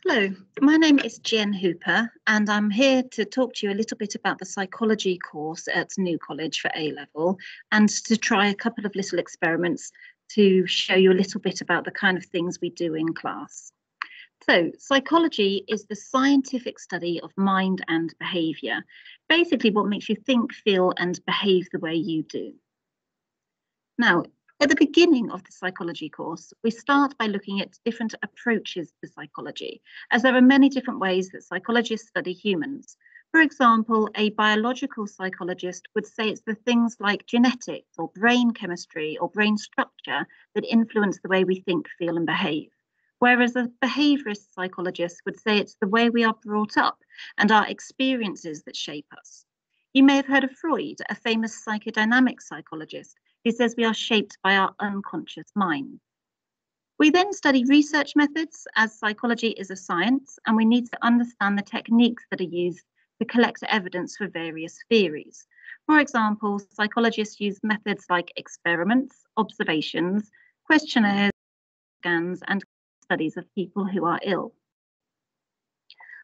Hello, my name is Jen Hooper, and I'm here to talk to you a little bit about the psychology course at New College for A-level and to try a couple of little experiments to show you a little bit about the kind of things we do in class. So, psychology is the scientific study of mind and behaviour, basically what makes you think, feel, and behave the way you do. Now, at the beginning of the psychology course, we start by looking at different approaches to psychology, as there are many different ways that psychologists study humans. For example, a biological psychologist would say it's the things like genetics or brain chemistry or brain structure that influence the way we think, feel, and behave. Whereas a behaviorist psychologist would say it's the way we are brought up and our experiences that shape us. You may have heard of Freud, a famous psychodynamic psychologist, who says we are shaped by our unconscious mind. We then study research methods, as psychology is a science, and we need to understand the techniques that are used to collect evidence for various theories. For example, psychologists use methods like experiments, observations, questionnaires, scans, and studies of people who are ill.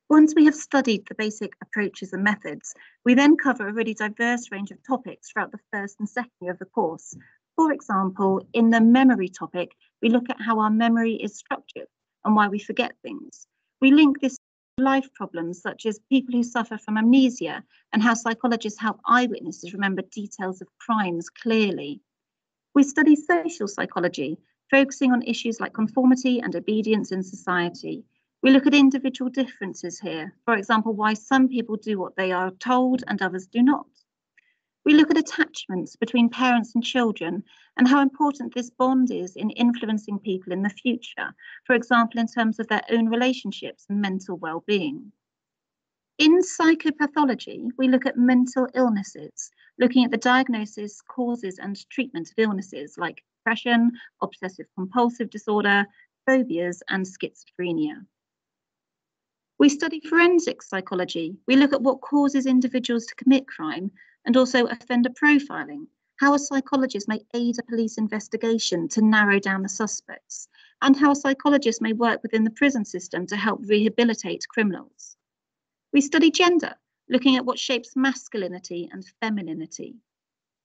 Once we have studied the basic approaches and methods, we then cover a really diverse range of topics throughout the first and second year of the course. For example, in the memory topic, we look at how our memory is structured and why we forget things. We link this to life problems such as people who suffer from amnesia and how psychologists help eyewitnesses remember details of crimes clearly. We study social psychology, focusing on issues like conformity and obedience in society. We look at individual differences here, for example, why some people do what they are told and others do not. We look at attachments between parents and children and how important this bond is in influencing people in the future, for example, in terms of their own relationships and mental well-being. In psychopathology, we look at mental illnesses, looking at the diagnosis, causes, and treatment of illnesses like depression, obsessive-compulsive disorder, phobias, and schizophrenia. We study forensic psychology. We look at what causes individuals to commit crime and also offender profiling, how a psychologist may aid a police investigation to narrow down the suspects, and how a psychologist may work within the prison system to help rehabilitate criminals. We study gender, looking at what shapes masculinity and femininity.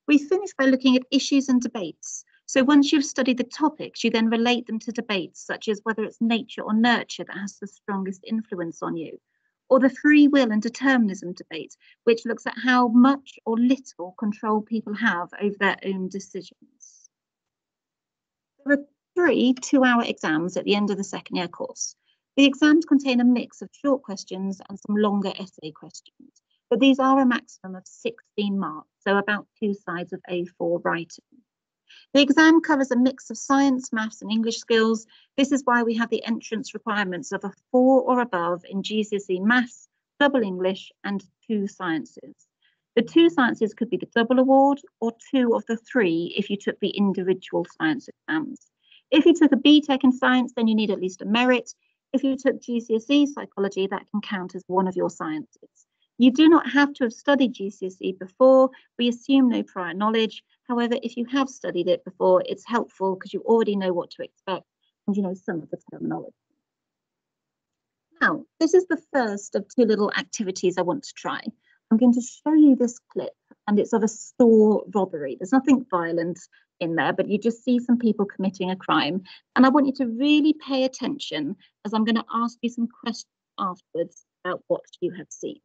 We finish by looking at issues and debates. So once you've studied the topics, you then relate them to debates, such as whether it's nature or nurture that has the strongest influence on you, or the free will and determinism debate, which looks at how much or little control people have over their own decisions. There are 3 two-hour exams at the end of the second year course. The exams contain a mix of short questions and some longer essay questions, but these are a maximum of 16 marks, so about 2 sides of A4 writing. The exam covers a mix of science, maths, and English skills. This is why we have the entrance requirements of a 4 or above in GCSE maths, double English, and 2 sciences. The 2 sciences could be the double award or 2 of the 3 if you took the individual science exams. If you took a BTEC in science, then you need at least a merit. If you took GCSE psychology, that can count as one of your sciences. You do not have to have studied GCSE before. We assume no prior knowledge. However, if you have studied it before, it's helpful because you already know what to expect and you know some of the terminology. Now, this is the first of 2 little activities I want to try. I'm going to show you this clip, and it's of a store robbery. There's nothing violent in there, but you just see some people committing a crime. And I want you to really pay attention as I'm going to ask you some questions afterwards about what you have seen.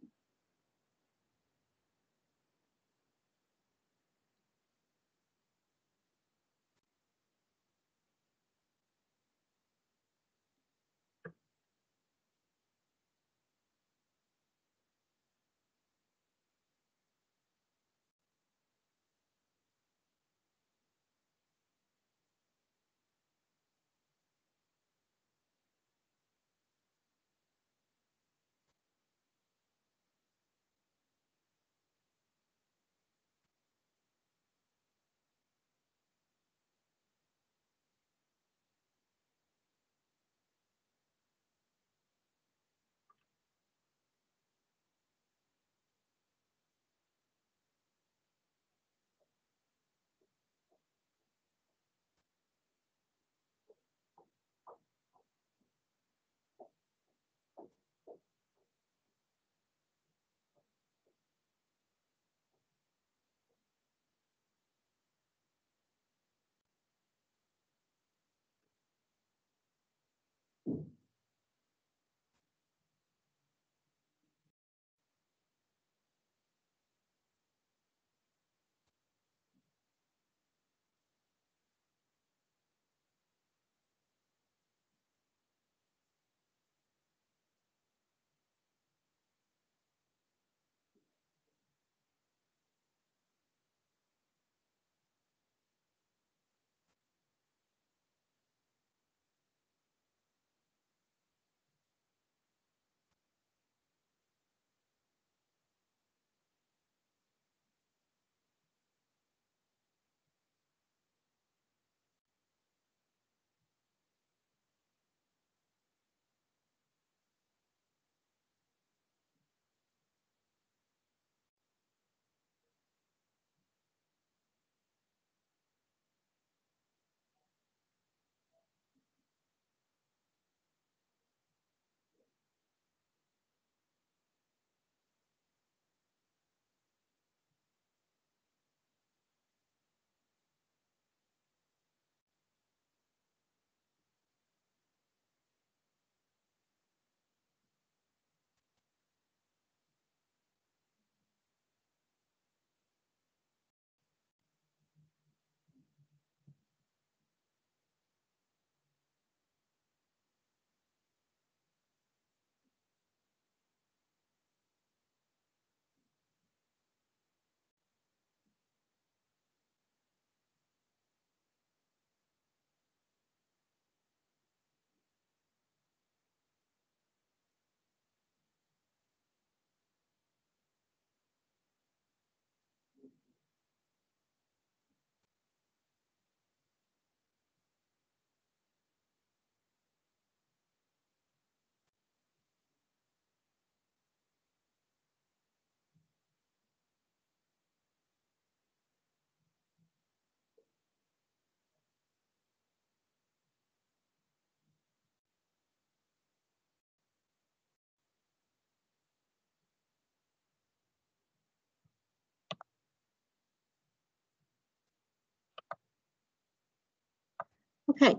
Okay,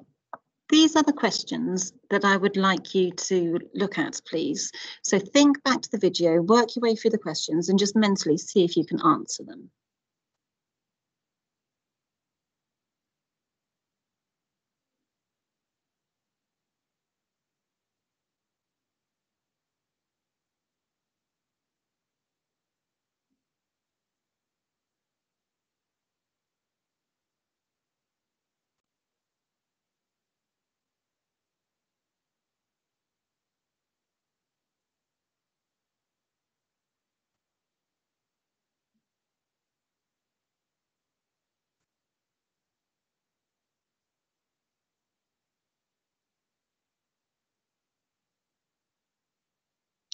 these are the questions that I would like you to look at, please. So think back to the video, work your way through the questions and just mentally see if you can answer them.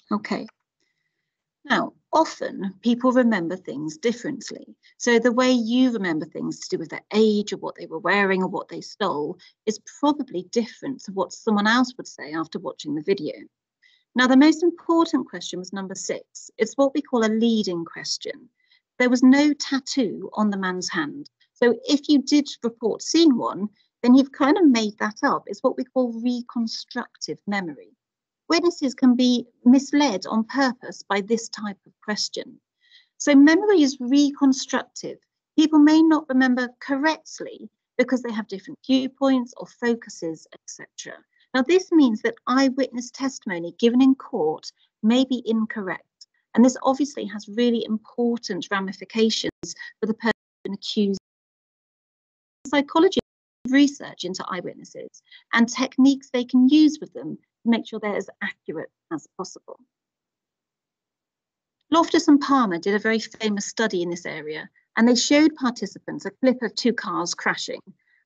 Okay. Now, often people remember things differently. So the way you remember things to do with their age or what they were wearing or what they stole is probably different to what someone else would say after watching the video. Now, the most important question was number 6. It's what we call a leading question. There was no tattoo on the man's hand. So if you did report seeing one, then you've kind of made that up. It's what we call reconstructive memory. Witnesses can be misled on purpose by this type of question. So memory is reconstructive. People may not remember correctly because they have different viewpoints or focuses, etc. Now, this means that eyewitness testimony given in court may be incorrect. And this obviously has really important ramifications for the person accused. Psychology research into eyewitnesses and techniques they can use with them to make sure they're as accurate as possible. Loftus and Palmer did a very famous study in this area, and they showed participants a clip of 2 cars crashing,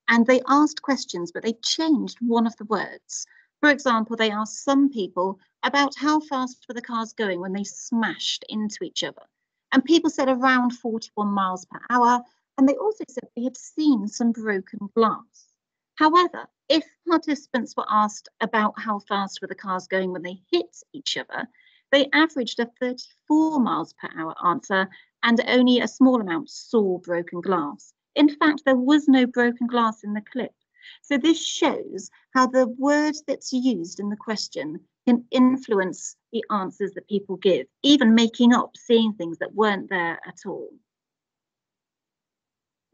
and they asked questions, but they changed one of the words. For example, they asked some people about how fast were the cars going when they smashed into each other, and people said around 41 miles per hour, and they also said they had seen some broken glass. However, if participants were asked about how fast were the cars going when they hit each other, they averaged a 34 miles per hour answer, and only a small amount saw broken glass. In fact, there was no broken glass in the clip. So this shows how the word that's used in the question can influence the answers that people give, even making up, seeing things that weren't there at all.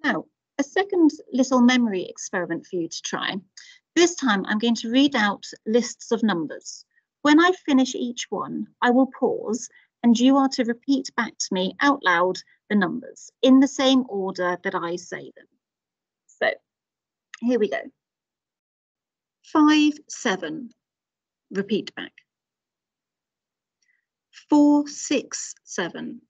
Now, a second little memory experiment for you to try. This time I'm going to read out lists of numbers. When I finish each one, I will pause and you are to repeat back to me out loud the numbers in the same order that I say them. So here we go. 5, 7, repeat back. 4, 6, 7.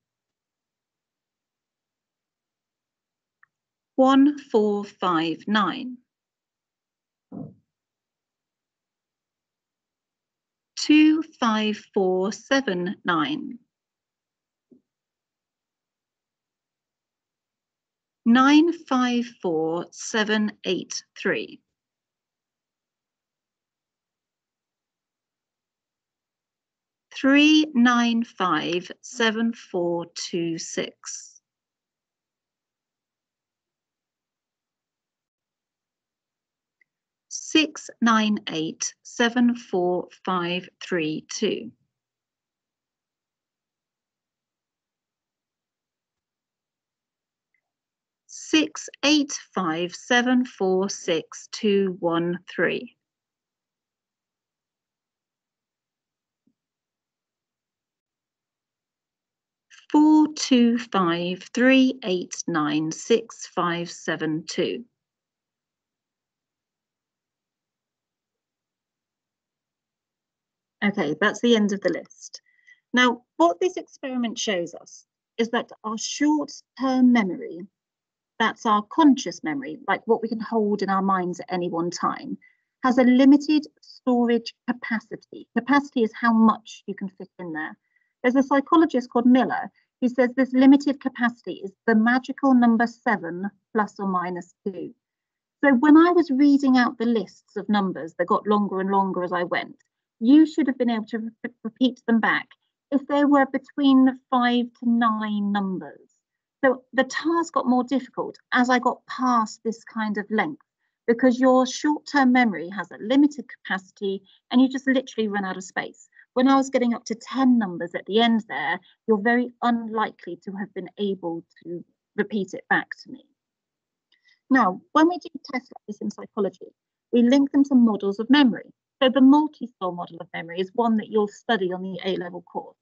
1, 4, 5, 9. 2, 5, 4, 7, 9. 9, 5, 4, 7, 8, 3. 3, 9, 5, 7, 4, 2, 6. 6, 9, 8, 7, 4, 5, 3, 2. 6, 8, 5, 7, 4, 6, 2, 1, 3. 4, 2, 5, 3, 8, 9, 6, 5, 7, 2. Okay, that's the end of the list. Now, what this experiment shows us is that our short-term memory, that's our conscious memory, like what we can hold in our minds at any one time, has a limited storage capacity. Capacity is how much you can fit in there. There's a psychologist called Miller who says this limited capacity is the magical number 7 plus or minus 2. So when I was reading out the lists of numbers that got longer and longer as I went, you should have been able to repeat them back if there were between 5 to 9 numbers. So the task got more difficult as I got past this kind of length. because your short-term memory has a limited capacity and you just literally run out of space. When I was getting up to 10 numbers at the end there, you're very unlikely to have been able to repeat it back to me. Now, when we do tests like this in psychology, we link them to models of memory. So the multi-style model of memory is one that you'll study on the A-level course.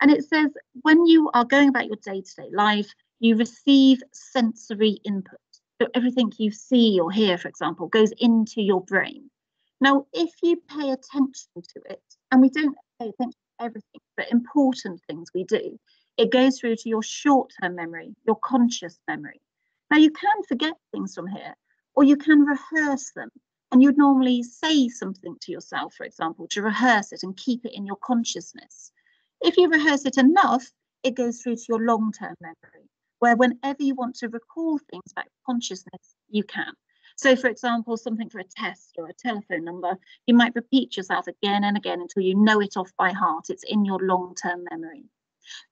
And it says when you are going about your day-to-day life, you receive sensory input. So everything you see or hear, for example, goes into your brain. Now, if you pay attention to it, and we don't pay attention to everything, but important things we do, it goes through to your short-term memory, your conscious memory. Now, you can forget things from here, or you can rehearse them. And you'd normally say something to yourself, for example, to rehearse it and keep it in your consciousness. If you rehearse it enough, it goes through to your long-term memory, where whenever you want to recall things back to consciousness, you can. So, for example, something for a test or a telephone number, you might repeat yourself again and again until you know it off by heart. It's in your long-term memory.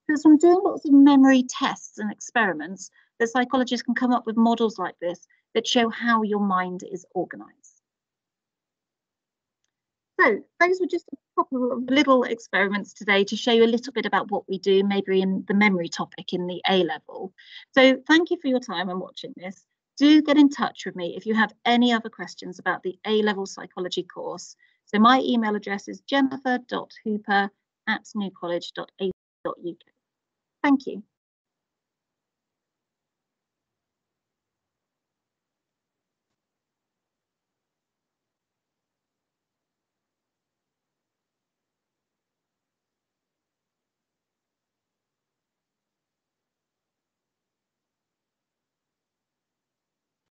Because from doing lots of memory tests and experiments, the psychologists can come up with models like this that show how your mind is organized. So those were just a couple of little experiments today to show you a little bit about what we do, maybe in the memory topic in the A-level. So thank you for your time and watching this. Do get in touch with me if you have any other questions about the A-level psychology course. So my email address is jennifer.hooper@newcollege.ac.uk. Thank you.